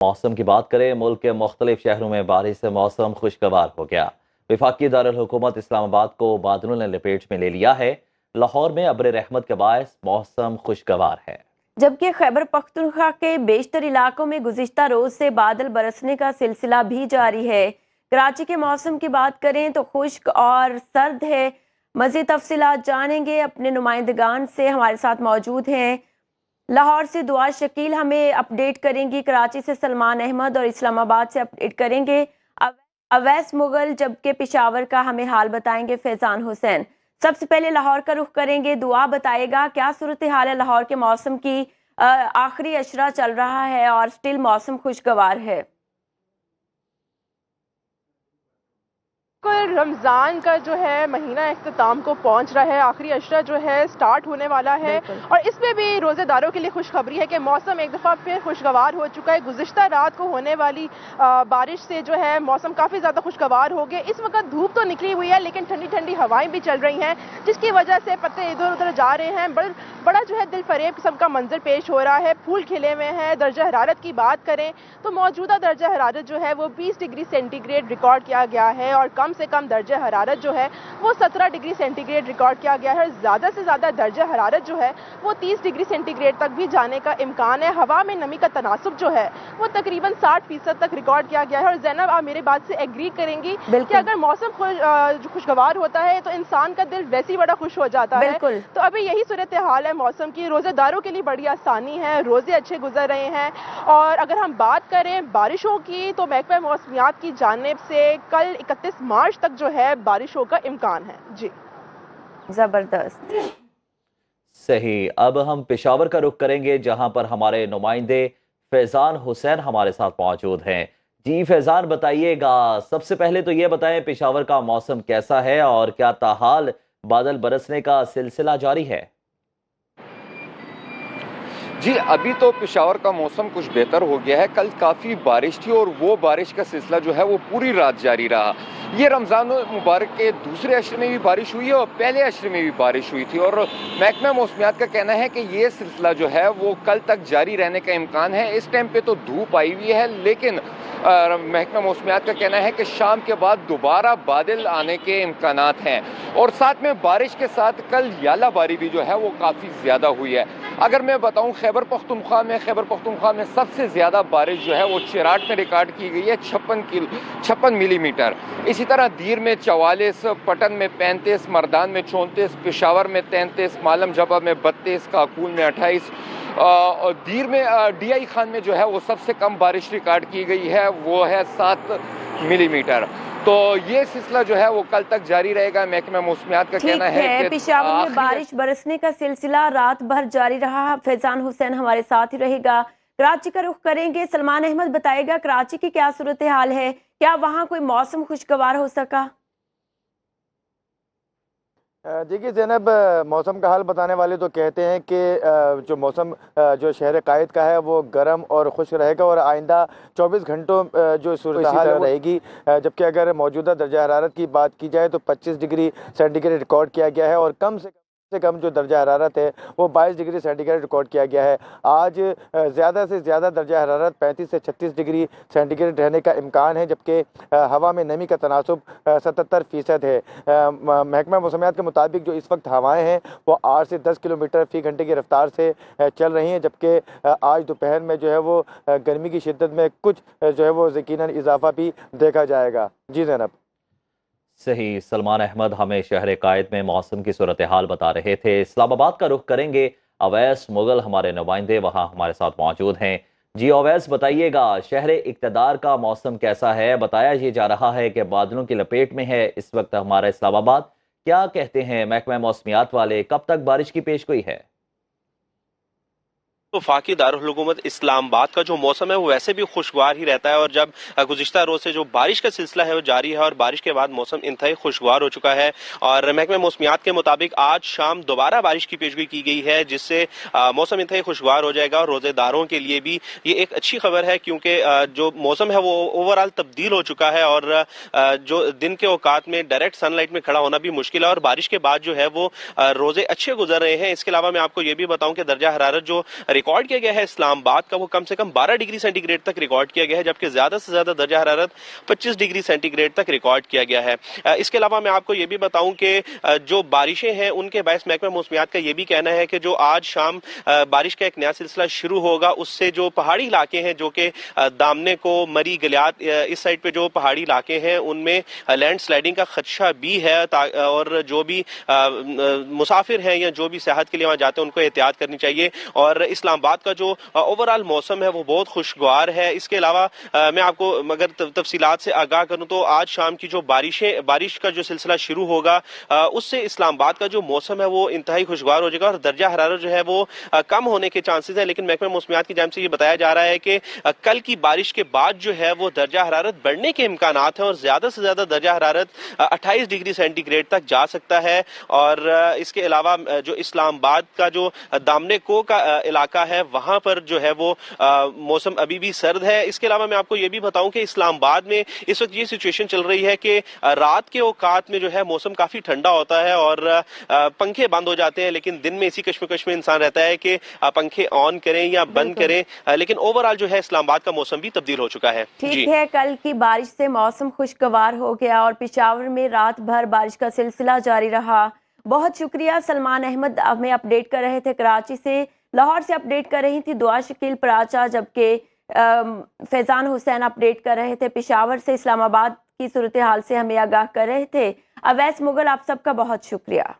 मौसम की बात करें, मुल्क के मुख्तलिफ शहरों में बारिश से मौसम खुशगवार हो गया। वफाकी दारुल-हुकूमत इस्लामाबाद को बादलों ने लपेट में ले लिया है। लाहौर में अब्र रहमत के बायस मौसम खुशगवार है, जबकि खैबर पख्तूनख्वा के बेशतर इलाकों में गुज़िश्ता रोज से बादल बरसने का सिलसिला भी जारी है। कराची के मौसम की बात करें तो खुश्क और सर्द है। मज़ीद तफसीलात जानेंगे अपने नुमाइंदगान से, हमारे साथ मौजूद हैं। लाहौर से दुआ शकील हमें अपडेट करेंगी, कराची से सलमान अहमद और इस्लामाबाद से अपडेट करेंगे अवैस मुगल, जबकि पेशावर का हमें हाल बताएंगे फैजान हुसैन। सबसे पहले लाहौर का रुख करेंगे, दुआ बताएगा क्या सूरत हाल है लाहौर के मौसम की। आखिरी अशरा चल रहा है और स्टिल मौसम खुशगवार है। रमज़ान का जो है महीना इख्तिताम को पहुंच रहा है, आखिरी अशरा जो है स्टार्ट होने वाला है और इसमें भी रोज़ेदारों के लिए खुशखबरी है कि मौसम एक दफ़ा फिर खुशगवार हो चुका है। गुज़िश्ता रात को होने वाली बारिश से जो है मौसम काफ़ी ज़्यादा खुशगवार हो गया। इस वक्त धूप तो निकली हुई है लेकिन ठंडी ठंडी हवाएं भी चल रही हैं, जिसकी वजह से पत्ते इधर उधर जा रहे हैं। बड़ा जो है दिल फरेब किस्म का मंजर पेश हो रहा है। फूल खिले हुए हैं। दर्जा हरारत की बात करें तो मौजूदा दर्जा हरारत जो है वो 20 डिग्री सेंटीग्रेड रिकॉर्ड किया गया है और कम से कम दर्जा हरारत जो है वो 17 डिग्री सेंटीग्रेड रिकॉर्ड किया गया है। ज़्यादा से ज़्यादा दर्जा हरारत जो है वो 30 डिग्री सेंटीग्रेड तक भी जाने का इम्कान है। हवा में नमी का तनासुब जो है वो तकरीबन 60% तक रिकॉर्ड किया गया है। और ज़ैनब, आप मेरी बात से एग्री करेंगी कि अगर मौसम खुशगवार होता है तो इंसान का दिल वैसे ही बड़ा खुश हो जाता है। तो अभी यही सूरत हाल है मौसम की। रोज़ेदारों के लिए बड़ी आसानी है, रोज़े अच्छे गुजर रहे हैं। और अगर हम बात करें बारिशों की तो महकमा मौसमियात की जानिब से कल 31 मार्च तक जो है बारिशों का इम्कान है। जी जबरदस्त। सही। अब हम पेशावर का रुख करेंगे, जहां पर हमारे नुमाइंदे फैजान हुसैन हमारे साथ मौजूद हैं। जी फैजान, बताइएगा, सबसे पहले तो ये बताएं पेशावर का मौसम कैसा है और क्या ताहाल बादल बरसने का सिलसिला जारी है? जी, अभी तो पेशावर का मौसम कुछ बेहतर हो गया है। कल काफ़ी बारिश थी और वो बारिश का सिलसिला जो है वो पूरी रात जारी रहा। ये रमज़ान मुबारक के दूसरे अशरे में भी बारिश हुई है और पहले अशरे में भी बारिश हुई थी और महकमा मौसमियात का कहना है कि ये सिलसिला जो है वो कल तक जारी रहने का इम्कान है। इस टाइम पे तो धूप आई हुई है लेकिन महकमा मौसमियात का कहना है कि शाम के बाद दोबारा बादल आने के इम्कानात हैं और साथ में बारिश के साथ कल यालाबारी भी जो है वो काफ़ी ज़्यादा हुई है। अगर मैं बताऊं खैबर पख्तूनख्वा में सबसे ज़्यादा बारिश जो है वो चिराट में रिकॉर्ड की गई है 56 मिलीमीटर। इसी तरह दीर में 44, पटन में 35, मर्दान में 34, पेशावर में 33, मालम जबा में 32, काकूल में 28 और दीर में DI खान में जो है वो सबसे कम बारिश रिकॉर्ड की गई है, वो है 7 मिलीमीटर। तो ये सिलसिला जो है वो कल तक जारी रहेगा। महकमा मौसमियात का कहना है कि पेशावर में बारिश बरसने का सिलसिला रात भर जारी रहा। फैजान हुसैन हमारे साथ ही रहेगा। कराची का रुख करेंगे, सलमान अहमद बताएगा कराची की क्या सूरत हाल है, क्या वहाँ कोई मौसम खुशगवार हो सका? देखिए ज़ैनब, मौसम का हाल बताने वाले तो कहते हैं कि जो मौसम जो शहर कायद का है वो गर्म और खुश्क रहेगा और आइंदा 24 घंटों जो सूरत हाल रहेगी। जबकि अगर मौजूदा दर्जा हरारत की बात की जाए तो 25 डिग्री सेंटीग्रेड रिकॉर्ड किया गया है और कम से कम जो दर्जा हरारत है वो 22 डिग्री सेंटीग्रेड रिकॉर्ड किया गया है। आज ज़्यादा से ज़्यादा दर्जा हरारत 35 से 36 डिग्री सेंटीग्रेड रहने का इम्कान है, जबकि हवा में नमी का तनासुब 77% है। महकमा मौसमियात के मुताबिक जो इस वक्त हवाएं हैं वो 8 से 10 किलोमीटर फ़ी घंटे की रफ्तार से चल रही हैं, जबकि आज दोपहर में जो है वो गर्मी की शिद्दत में कुछ जो है वो यकीनन इजाफा भी देखा जाएगा। जी ज़ैनब। सही। सलमान अहमद हमें शहर कायद में मौसम की सूरत हाल बता रहे थे। इस्लामाबाद का रुख करेंगे, अवैस मुगल हमारे नुमाइंदे वहां हमारे साथ मौजूद हैं। जी अवैस, बताइएगा शहर इक़्तिदार का मौसम कैसा है? बताया ये जा रहा है कि बादलों की लपेट में है इस वक्त हमारा इस्लामाबाद। क्या कहते हैं महकमा मौसमियात वाले, कब तक बारिश की पेशगोई है? वफाकी दारुल-हुकूमत इस्लामाबाद का जो मौसम है वो वैसे भी खुशगवार ही रहता है और जब गुज़िश्ता रोज से जो बारिश का सिलसिला है वो जारी है और बारिश के बाद मौसम इंतहाई खुशगवार हो चुका है। और महकमे मौसमियात के मुताबिक आज शाम दोबारा बारिश की पेशगोई की गई है जिससे मौसम इंतहाई खुशगवार हो जाएगा और रोजेदारों के लिए भी ये एक अच्छी खबर है क्योंकि जो मौसम है वो ओवरऑल तब्दील हो चुका है और जो दिन के औकात में डायरेक्ट सनलाइट में खड़ा होना भी मुश्किल है और बारिश के बाद जो है वो रोजे अच्छे गुजर रहे हैं। इसके अलावा मैं आपको ये भी बताऊं कि दर्जा हरारत जो रिकॉर्ड किया गया है इस्लाम आबाद का वो कम से कम 12 डिग्री सेंटीग्रेड तक रिकॉर्ड किया गया है, जबकि ज्यादा से ज्यादा दर्जा हरारत 25 डिग्री सेंटीग्रेड तक रिकॉर्ड किया गया है। इसके अलावा मैं आपको ये भी बताऊं कि जो बारिशें हैं उनके बायस महकमा मौसमियात का ये भी कहना है कि जो आज शाम बारिश का एक नया सिलसिला शुरू होगा, उससे जो पहाड़ी इलाके हैं, जो कि दामने को, मरी, गलियात, इस साइड पे जो पहाड़ी इलाके हैं उनमें लैंड स्लाइडिंग का खदशा भी है, और जो भी मुसाफिर हैं या जो भी सेहत के लिए वहाँ जाते हैं उनको एहतियात करनी चाहिए। और इस्लामाबाद का जो ओवरऑल मौसम है वो बहुत खुशगवार है। इसके अलावा मैं आपको अगर तफसीलात से आगाह करूं तो आज शाम की जो बारिश का जो सिलसिला शुरू होगा उससे इस्लामाबाद का जो मौसम है वो इंतहाई खुशगवार हो जाएगा और दर्जा हरारत जो है वो कम होने के चांसेस है। लेकिन महकमा मौसमियात की जानिब से ये बताया जा रहा है कि कल की बारिश के बाद जो है वो दर्जा हरारत बढ़ने के इम्कानात हैं और ज्यादा से ज्यादा दर्जा हरारत 28 डिग्री सेंटीग्रेड तक जा सकता है। और इसके अलावा जो इस्लामाबाद का जो दामने को का इलाका है वहां पर जो है वो मौसम अभी भी सर्द है। इसके अलावा मैं आपको ये भी बताऊं कि इस्लामाबाद में इस वक्त ये सिचुएशन चल रही है कि रात के औकात में जो है मौसम काफी ठंडा होता है और पंखे बंद हो जाते हैं, लेकिन दिन में इसी कश्मकश में इंसान रहता है कि पंखे ऑन करें या बंद करें। लेकिन ओवरऑल जो है इस्लामाबाद का मौसम भी तब्दील हो चुका है। ठीक है, कल की बारिश से मौसम खुशगवार हो गया और पेशावर में रात भर बारिश का सिलसिला जारी रहा। बहुत शुक्रिया। सलमान अहमद हमें अपडेट कर रहे थे कराची से। लाहौर से अपडेट कर रही थी दुआ शकील पराचा, जबकि फैजान हुसैन अपडेट कर रहे थे पेशावर से। इस्लामाबाद की सूरत हाल से हमें आगाह कर रहे थे अवैस मुगल। आप सबका बहुत शुक्रिया।